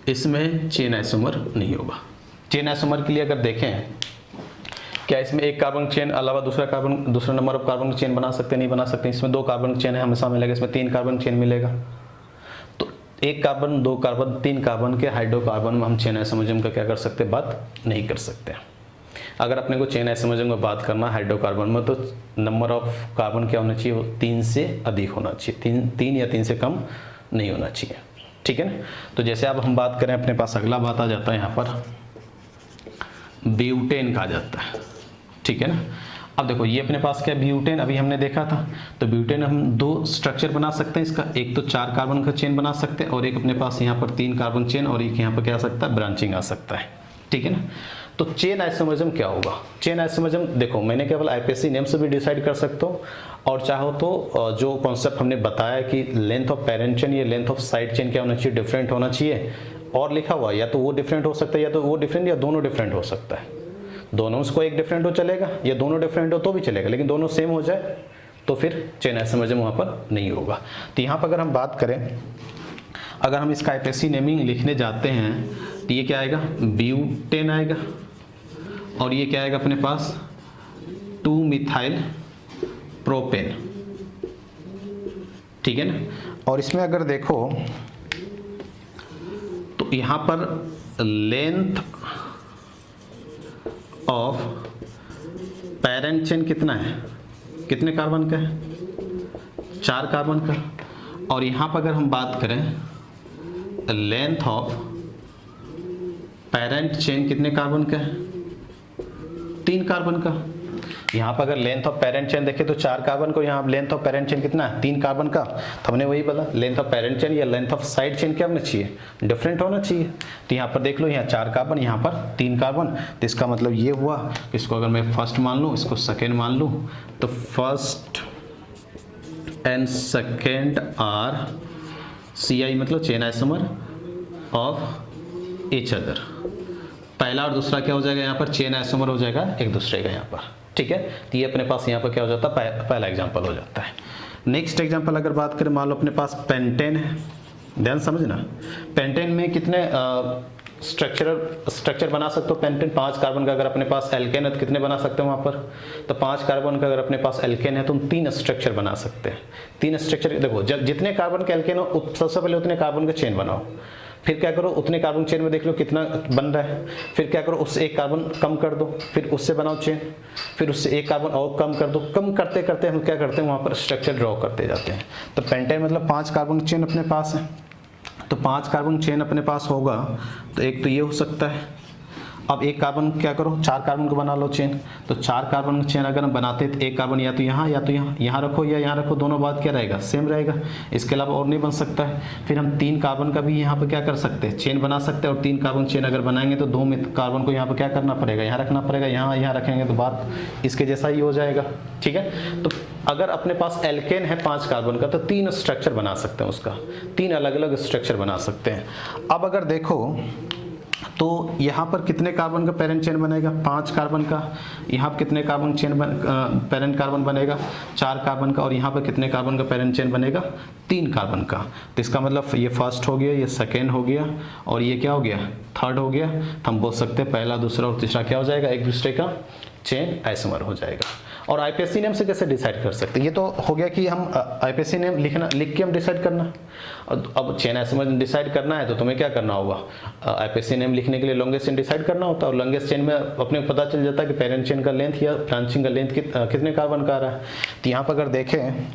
इसमें चेन आइसोमर नहीं होगा। चेन आइसोमर के लिए अगर देखें, क्या इसमें एक कार्बन चेन अलावा दूसरा नंबर ऑफ कार्बन चेन बना सकते हैं? नहीं बना सकते। इसमें 2 कार्बन चेन है, हमेशा मिलेगा। इसमें 3 कार्बन चेन मिलेगा। तो 1 कार्बन 2 कार्बन 3 कार्बन के हाइड्रोकार्बन में हम चेन आइसोमरिज्म का क्या कर सकते? बात नहीं कर सकते। अगर अपने को चेन आइसोमरिज्म में बात करना हाइड्रोकार्बन में, तो नंबर ऑफ कार्बन क्या होना चाहिए? 3 से अधिक होना चाहिए, 3 या 3 से कम नहीं होना चाहिए। ठीक है ना, तो जैसे अब हम बात करें, अपने पास अगला बात आ जाता है यहाँ पर ब्यूटेन का आ जाता है। ठीक है ना, अब देखो ये अपने पास क्या है? ब्यूटेन अभी हमने देखा था। तो ब्यूटेन हम 2 स्ट्रक्चर बना सकते हैं इसका, एक तो 4 कार्बन का चेन बना सकते हैं और एक अपने पास यहाँ पर 3 कार्बन चेन और एक यहाँ पर क्या आ सकता है? ब्रांचिंग आ सकता है। ठीक है ना, तो चेन आइसोमरिज्म क्या होगा? चेन आइसोमरिज्म देखो, मैंने केवल आईपीएसी नेम से भी डिसाइड कर सकता हूँ, और चाहो तो जो कॉन्सेप्ट हमने बताया कि लेंथ ऑफ पेरेंट चेन या लेंथ ऑफ साइड चेन क्या होना चाहिए? डिफरेंट होना चाहिए। और लिखा हुआ या तो वो डिफरेंट हो सकता है या तो वो डिफरेंट, या दोनों डिफरेंट हो सकता है। दोनों में से कोई एक डिफरेंट हो चलेगा, या दोनों डिफरेंट हो तो भी चलेगा, लेकिन दोनों सेम हो जाए तो फिर चेन आइसोमरिज्म वहाँ पर नहीं होगा। तो यहाँ पर अगर हम बात करें, अगर हम इसका आईपीएसी नेमिंग लिखने जाते हैं तो ये क्या आएगा? ब्यूटेन आएगा, और ये क्या आएगा अपने पास? 2 मिथाइल प्रोपेन। ठीक है ना, और इसमें अगर देखो तो यहाँ पर लेंथ ऑफ पेरेंट चेन कितना है? कितने कार्बन का है? 4 कार्बन का। और यहाँ पर अगर हम बात करें लेंथ ऑफ पेरेंट चेन कितने कार्बन का है? 3 कार्बन का। यहाँ पर अगर लेंथ ऑफ पेरेंट चेन देखें तो 4 कार्बन को, यहाँ लेंथ ऑफ पेरेंट चेन कितना है 3 कार्बन का, तो हमने वही बोला लेंथ ऑफ पेरेंट चेन या लेंथ ऑफ साइड चेन क्या होना चाहिए, डिफरेंट होना चाहिए। तो यहाँ पर देख लो, यहाँ 4 कार्बन, यहाँ पर 3 कार्बन, तो इसका मतलब ये हुआ, इसको अगर मैं फर्स्ट मान लूँ, इसको सेकेंड मान लूँ, तो first and second are CI मतलब chain isomer of each other. पहला और दूसरा क्या हो जाएगा, यहाँ पर चेन आइसोमर हो जाएगा एक दूसरे का यहाँ पर, ठीक है। तो ये अपने पास यहाँ पर क्या हो जाता है, पहला एग्जांपल हो जाता है। नेक्स्ट एग्जांपल अगर बात करें, मान लो अपने पास पेंटेन है, ध्यान समझना, पेंटेन में कितने स्ट्रक्चर बना सकते हो पेंटेन, 5 कार्बन का अगर अपने पास एल्केन है तो कितने बना सकते हो वहाँ पर, तो 5 कार्बन का अगर अपने पास एल्केन है तो हम 3 स्ट्रक्चर बना सकते हैं। 3 स्ट्रक्चर देखो, जितने कार्बन के एल्केन हो सबसे पहले उतने कार्बन का चेन बनाओ, फिर क्या करो उतने कार्बन चेन में देख लो कितना बन रहा है, फिर क्या करो उससे एक कार्बन कम कर दो, फिर उससे बनाओ चेन, फिर उससे एक कार्बन और कम कर दो, कम करते करते हम क्या करते हैं वहाँ पर स्ट्रक्चर ड्रॉ करते जाते हैं। तो पेंटेन मतलब 5 कार्बन चेन अपने पास है, तो 5 कार्बन चेन अपने पास होगा, तो एक तो ये हो सकता है। अब एक कार्बन क्या करो, 4 कार्बन को बना लो चेन, तो 4 कार्बन चेन अगर हम बनाते तो एक कार्बन या तो यहाँ या तो यहाँ रखो या यहाँ रखो, दोनों बात क्या रहेगा, सेम रहेगा, इसके अलावा और नहीं बन सकता है। फिर हम 3 कार्बन का भी यहाँ पर क्या कर सकते हैं, चेन बना सकते हैं, और 3 कार्बन चेन अगर बनाएंगे तो 2 में कार्बन को यहाँ पर क्या करना पड़ेगा, यहाँ रखना पड़ेगा, यहाँ रखेंगे तो बात इसके जैसा ही हो जाएगा, ठीक है। तो अगर अपने पास एल्केन है 5 कार्बन का तो 3 स्ट्रक्चर बना सकते हैं, उसका 3 अलग अलग स्ट्रक्चर बना सकते हैं। अब अगर देखो तो यहाँ पर कितने कार्बन का पेरेंट चेन बनेगा, 5 कार्बन का, यहाँ पर कितने कार्बन चेन पेरेंट कार्बन बनेगा, 4 कार्बन का, और यहाँ पर कितने कार्बन का पेरेंट चेन बनेगा, 3 कार्बन का। तो इसका मतलब ये फर्स्ट हो गया, ये सेकेंड हो गया, और ये क्या हो गया, थर्ड हो गया। तो हम बोल सकते हैं पहला, दूसरा और तीसरा क्या हो जाएगा, एक दूसरे का चेन आइसोमर हो जाएगा। और IPSC नेम से कैसे डिसाइड कर सकते हैं, ये तो हो गया कि हम IPSC नेम लिख के हम डिसाइड करना। अब चेन आइसोमर डिसाइड करना है तो तुम्हें क्या करना होगा, IPSC नेम लिखने के लिए लॉन्गेस्ट चेन डिसाइड करना होता है, और लॉन्गेस्ट चेन में अपने को पता चल जाता है कि पेरेंट चेन का लेंथ या ब्रांचिंग का लेंथ कितने कार्बन का आ रहा है। तो यहाँ पर अगर देखें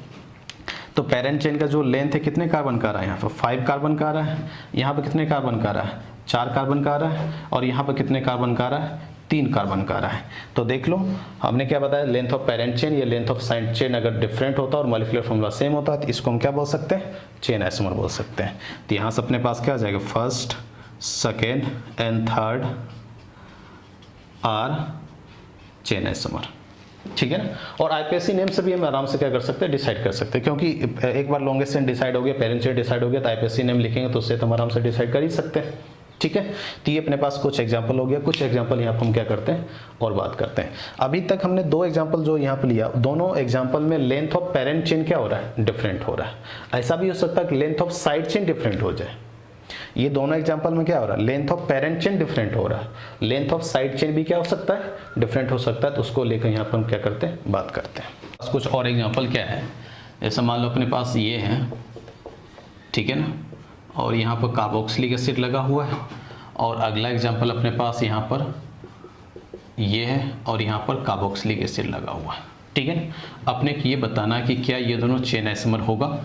तो पेरेंट चेन का जो लेंथ है कितने कार्बन का आ रहा है, यहाँ पर 5 कार्बन का आ रहा है, यहाँ पर कितने कार्बन का आ रहा है, 4 कार्बन का आ रहा है, और यहाँ पर कितने कार्बन का आ रहा है, 3 कार्बन का आ रहा है। तो देख लो हमने क्या बताया, लेंथ ऑफ पेरेंट चेन या लेंथ ऑफ साइड चेन अगर डिफरेंट होता है और मॉलिक्यूलर फॉर्मूला सेम होता है तो इसको हम क्या बोल सकते हैं, चेन आइसोमर बोल सकते हैं। तो यहाँ से अपने पास क्या आ जाएगा, first second and third are chain isomer, ठीक है ना। और IPSC नेम से भी हम आराम से क्या कर सकते हैं, डिसाइड कर सकते हैं, क्योंकि एक बार लॉन्गेस्ट चेन डिसाइड हो गया, पेरेंट चेन डिसाइड हो गया, तो IPSC नेम लिखेंगे तो उससे हम आराम से डिसाइड कर ही सकते हैं, ठीक है। तो ये अपने पास कुछ एग्जांपल हो गया, कुछ एग्जांपल यहाँ पर हम क्या करते हैं और बात करते हैं। अभी तक हमने 2 एग्जांपल जो यहाँ पर लिया, दोनों एग्जांपल में लेंथ ऑफ पेरेंट चेन क्या हो रहा है, डिफरेंट हो रहा है। ऐसा भी हो सकता है कि length of side chain different हो जाए। ये दोनों एग्जांपल में क्या हो रहा है, length of parent chain different हो रहा है, लेंथ ऑफ साइड चेन भी क्या हो सकता है, डिफरेंट हो सकता है। तो उसको लेकर यहाँ पर हम क्या करते हैं, बात करते हैं। कुछ और एग्जाम्पल क्या है, जैसे मान लो अपने पास ये है, ठीक है ना, और यहाँ पर कार्बोक्सिलिक एसिड लगा हुआ है, और अगला एग्जांपल अपने पास यहाँ पर ये है, और यहाँ पर कार्बोक्सिलिक एसिड लगा हुआ है, ठीक है। अपने को ये बताना कि क्या ये दोनों चेन आइसोमर होगा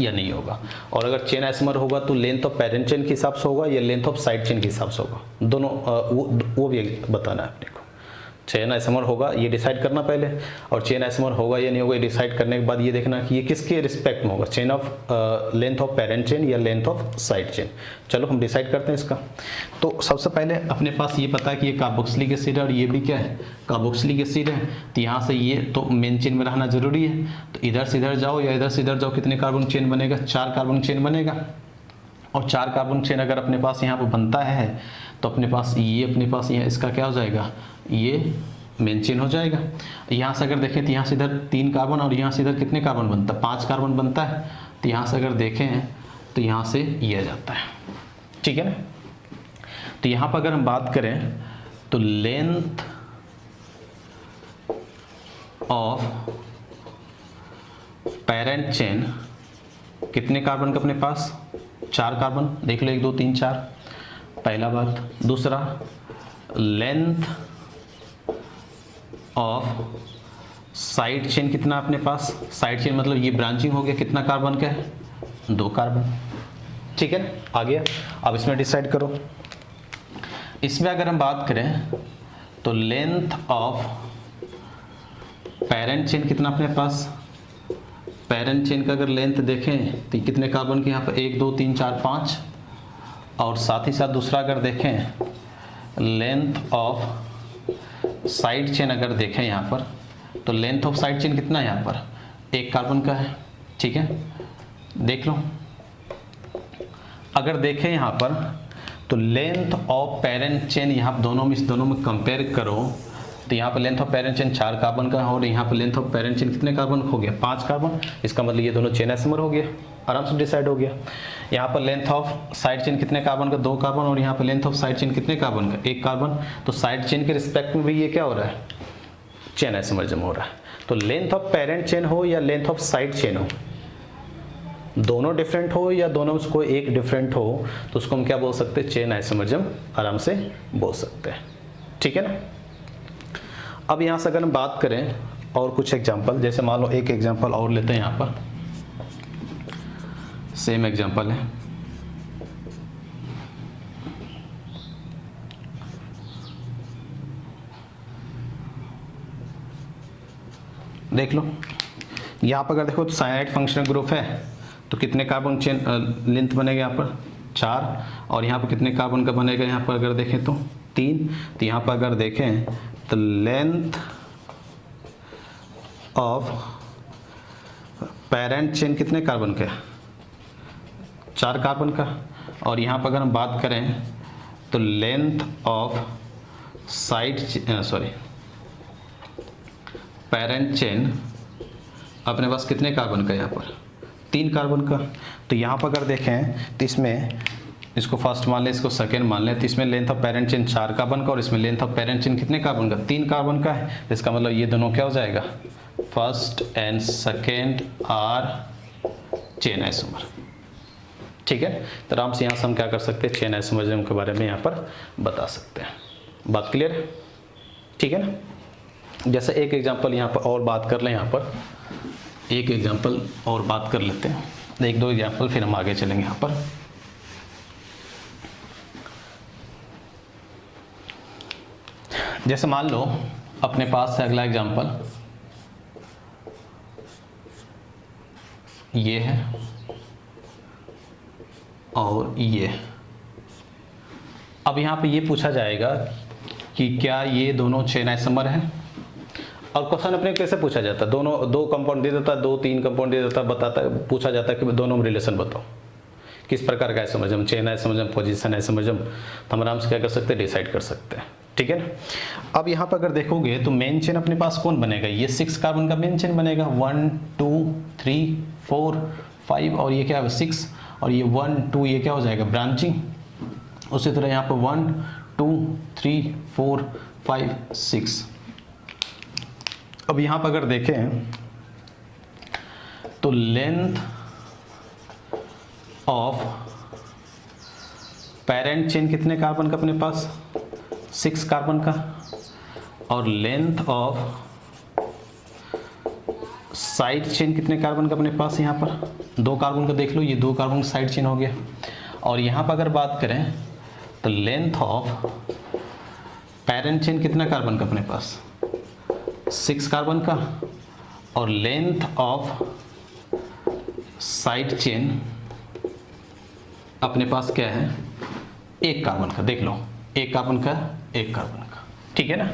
या नहीं होगा, और अगर चेन आइसोमर होगा तो लेंथ ऑफ पेरेंट चेन के हिसाब से होगा या लेंथ ऑफ साइड चेन के हिसाब से होगा, दोनों वो भी बताना है अपने को। चेन आइसोमर होगा ये डिसाइड करना पहले, और चेन आइसोमर होगा या नहीं होगा ये डिसाइड करने के बाद ये देखना कि ये किसके रिस्पेक्ट में होगा, chain of length of parent chain या लेंथ ऑफ साइड चेन। चलो हम डिसाइड करते हैं इसका। तो सबसे पहले अपने पास ये पता है कि ये कार्बोक्सिलिक एसिड है और ये भी क्या है, कार्बोक्सिलिक एसिड है। तो यहाँ से ये तो मेन चेन में रहना जरूरी है, तो इधर से इधर जाओ या इधर से इधर जाओ, कितने कार्बन चेन बनेगा, 4 कार्बन चेन बनेगा। और 4 कार्बन चेन अगर अपने पास यहाँ पर बनता है तो अपने पास ये यहाँ इसका क्या हो जाएगा, ये मेन चेन हो जाएगा। यहाँ से अगर देखें तो यहाँ से इधर 3 कार्बन और यहाँ से इधर कितने कार्बन बनता है, 5 कार्बन बनता है। तो यहाँ से अगर देखें तो यहाँ से ये आ जाता है, ठीक है ना। तो यहाँ पर अगर हम बात करें तो लेंथ ऑफ पेरेंट चेन कितने कार्बन का अपने पास, 4 कार्बन, देख लो 1 2 3 4, पहला बात। दूसरा लेंथ ऑफ साइड चेन कितना अपने पास, साइड चेन मतलब ये ब्रांचिंग हो गया, कितना कार्बन का है, 2 कार्बन, ठीक है ना, आ गया। अब इसमें डिसाइड करो। इसमें अगर हम बात करें तो लेंथ ऑफ पेरेंट चेन कितना अपने पास, पेरेंट चेन का अगर लेंथ देखें तो कितने कार्बन के यहाँ पर 1 2 3 4 5, और साथ ही साथ दूसरा अगर देखें लेंथ ऑफ साइड चेन अगर देखें यहाँ पर, तो लेंथ ऑफ साइड चेन कितना है यहाँ पर 1 कार्बन का है। ठीक है, देख लो। अगर देखें यहाँ पर तो लेंथ ऑफ पेरेंट चेन यहाँ दोनों में कंपेयर करो तो यहाँ पर length of parent chain 4 carbon का है और यहाँ पर लेंथ ऑफ पेरेंट चेन कितने कार्बन हो गया 5 कार्बन। इसका मतलब ये दोनों चेन आइसोमर हो गया, आराम से डिसाइड हो गया। यहाँ पर लेंथ ऑफ साइड चेन कितने कार्बन का 2 कार्बन और यहाँ पर लेंथ ऑफ साइड चेन कितने कार्बन का 1 कार्बन। तो साइड चेन के रिस्पेक्ट में भी ये क्या हो रहा है, चेन आइसोमरिज्म हो रहा है। तो लेंथ ऑफ पेरेंट चेन हो या लेंथ ऑफ साइड चेन हो, दोनों डिफरेंट हो या दोनों में कोई एक डिफरेंट हो, तो उसको हम क्या बोल सकते हैं, चेन आइसोमरिज्म आराम से बोल सकते हैं। ठीक है ना। अब यहाँ से अगर हम बात करें और कुछ एग्जांपल, जैसे मान लो एक एग्जांपल और लेते हैं, यहाँ पर सेम एग्जांपल है। देख लो, यहाँ पर अगर देखो तो साइनाइड फंक्शनल ग्रुप है तो कितने कार्बन चेन लेंथ बनेगा यहाँ पर 4, और यहाँ पर कितने कार्बन का बनेगा यहाँ पर अगर देखें तो 3। तो यहाँ पर अगर देखें तो लेंथ ऑफ पेरेंट चेन कितने कार्बन का, 4 कार्बन का, और यहाँ पर अगर हम बात करें तो length of side parent chain अपने पास कितने कार्बन का, यहाँ पर 3 कार्बन का। तो यहाँ पर अगर देखें तो इसमें इसको फर्स्ट मान लें, इसको सेकेंड मान लें, तो इसमें length of parent chain 4 carbon का और इसमें लेंथ ऑफ पेरेंट चेन कितने कार्बन का 3 कार्बन का है। इसका मतलब ये दोनों क्या हो जाएगा, first and second are chain isomer. ठीक है, तो आराम से यहाँ से हम क्या कर सकते हैं, चेन आइसोमरिज्म के बारे में यहाँ पर बता सकते हैं। बात क्लियर है। ठीक है ना। जैसे एक एग्जांपल यहाँ पर और बात कर लें, यहाँ पर एक एग्जांपल और बात कर लेते हैं, 1-2 एग्जांपल फिर हम आगे चलेंगे। यहाँ पर जैसे मान लो अपने पास से अगला एग्जांपल ये है और ये। अब यहाँ पे ये पूछा जाएगा कि क्या ये दोनों चेन आइसोमर हैं, और क्वेश्चन अपने कैसे पूछा जाता है, दोनों 2 कंपाउंड दे देता है, 2-3 कंपाउंड दे देता है, बताता है, पूछा जाता है कि दोनों में रिलेशन बताओ किस प्रकार का isomerism, chain isomerism, position isomerism, तो हम आराम से क्या कर सकते हैं, डिसाइड कर सकते हैं। ठीक है ना। अब यहाँ पर अगर देखोगे तो मेन चेन अपने पास कौन बनेगा, ये 6 कार्बन का मेन चेन बनेगा, 1 2 3 4 5, और ये क्या है 6, और ये 1 2 ये क्या हो जाएगा ब्रांचिंग। उसी तरह यहाँ पर 1 2 3 4 5 6। अब यहाँ पर अगर देखें तो लेंथ ऑफ पेरेंट चेन कितने कार्बन का अपने पास 6 कार्बन का, और लेंथ ऑफ साइड चेन कितने कार्बन का अपने पास यहाँ पर 2 कार्बन का। देख लो ये 2 कार्बन साइड चेन हो गया। और यहाँ पर अगर बात करें तो लेंथ ऑफ पेरेंट चेन कितना कार्बन का अपने पास 6 कार्बन का, और लेंथ ऑफ साइड चेन अपने पास क्या है 1 कार्बन का। देख लो 1 कार्बन का 1 कार्बन का। ठीक है ना।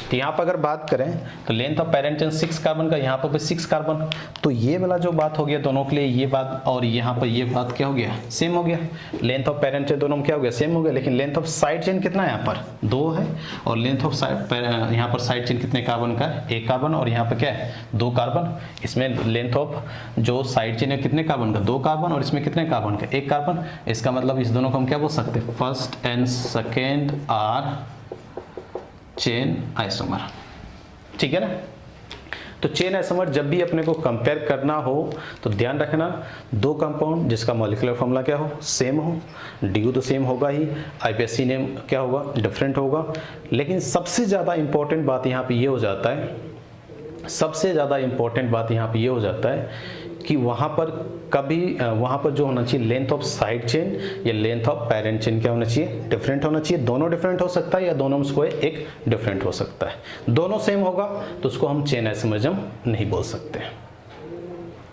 तो यहाँ पर अगर बात करें तो length of parent chain 6 carbon का, यहाँ पर भी 6 कार्बन। तो ये वाला जो बात हो गया दोनों के लिए ये बात, और यहाँ पर ये बात क्या हो गया सेम हो गया। लेंथ ऑफ पेरेंट चेन दोनों में क्या हो गया सेम हो गया, लेकिन लेंथ ऑफ साइड चेन कितना है यहाँ पर 2 है, और लेंथ ऑफ यहाँ पर साइड चेन कितने कार्बन का 1 कार्बन, और यहाँ पर क्या है 2 कार्बन। इसमें लेंथ ऑफ जो साइड चेन है कितने कार्बन का 2 कार्बन, और इसमें कितने कार्बन का 1 कार्बन। इसका मतलब इस दोनों को हम क्या बोल सकते हैं, first and second are chain isomer. ठीक है ना। तो चेन आइसोमर जब भी अपने को कंपेयर करना हो तो ध्यान रखना 2 कंपाउंड जिसका मॉलिक्यूलर फॉर्मूला क्या हो सेम हो, ड्यू तो सेम होगा ही, आईपीएससी नेम क्या होगा डिफरेंट होगा। लेकिन सबसे ज़्यादा इंपॉर्टेंट बात यहाँ पे ये हो जाता है, सबसे ज़्यादा इंपॉर्टेंट बात यहाँ पे ये हो जाता है कि वहाँ पर जो होना चाहिए लेंथ ऑफ साइड चेन या लेंथ ऑफ पेरेंट चेन क्या होना चाहिए, डिफरेंट होना चाहिए। दोनों डिफरेंट हो सकता है या दोनों में से कोई एक डिफरेंट हो सकता है। दोनों सेम होगा तो उसको हम चेन आइसोमरिज्म नहीं बोल सकते।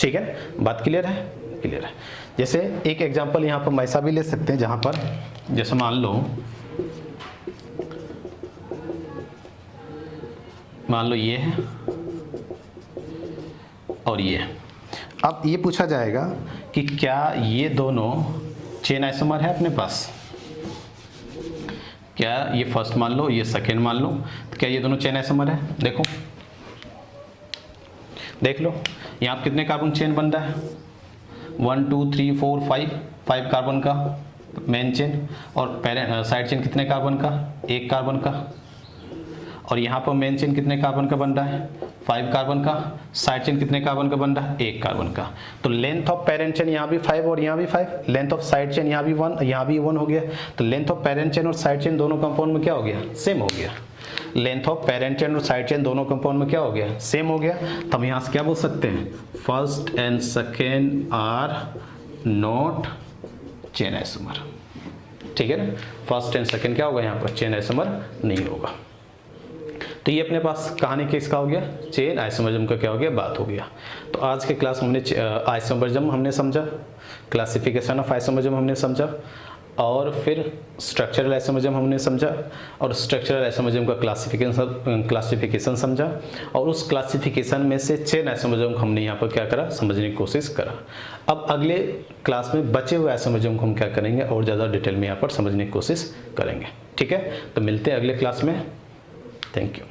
ठीक है, बात क्लियर है? क्लियर है। जैसे एक एग्जांपल यहाँ पर ऐसा भी ले सकते हैं, जहाँ पर जैसे मान लो ये है और ये है। अब ये पूछा जाएगा कि क्या ये दोनों चेन आइसोमर है अपने पास? क्या ये फर्स्ट मान लो, ये सेकेंड मान लो, तो क्या ये दोनों चेन आइसोमर है? देखो देख लो, यहाँ पर कितने कार्बन चेन बन रहा है? 1 2 3 4 5 कार्बन का मेन चेन, और साइड चेन कितने कार्बन का? 1 कार्बन का। और यहाँ पर मेन चेन कितने कार्बन का बन रहा है? 5 कार्बन का। साइड चेन कितने कार्बन का बन रहा है? 1 कार्बन का। तो लेंथ ऑफ पेरेंट चेन यहाँ भी 5 और यहाँ भी 5, लेंथ ऑफ साइड चेन यहाँ भी 1, यहाँ भी 1 हो गया। तो लेंथ ऑफ पेरेंट चेन और साइड चेन दोनों कंपाउंड में क्या हो गया? सेम हो गया। लेंथ ऑफ पेरेंट चेन और साइड चेन दोनों कंपाउंड में क्या हो गया? सेम हो गया। तो हम यहाँ से क्या बोल सकते हैं? First and second are not chain isomer. ठीक है ना, फर्स्ट एंड सेकेंड क्या होगा? यहाँ पर चेन आइसोमर नहीं होगा। तो ये अपने पास कहानी किसका हो गया? चेन आइसोमरिज्म का क्या हो गया? बात हो गया। तो आज के क्लास हमने आइसोमरिज्म हमने समझा, क्लासिफिकेशन ऑफ आइसोमरिज्म हमने समझा, और फिर स्ट्रक्चरल आइसोमरिज्म हमने समझा, और स्ट्रक्चरल आइसोमरिज्म का क्लासिफिकेशन समझा, और उस क्लासिफिकेशन में से चेन आइसोमरिज्म हमने यहाँ पर क्या करा? समझने की कोशिश करा। अब अगले क्लास में बचे हुए आइसोमरिज्म को हम क्या करेंगे? और ज़्यादा डिटेल में यहाँ पर समझने की कोशिश करेंगे। ठीक है, तो मिलते हैं अगले क्लास में। Thank you.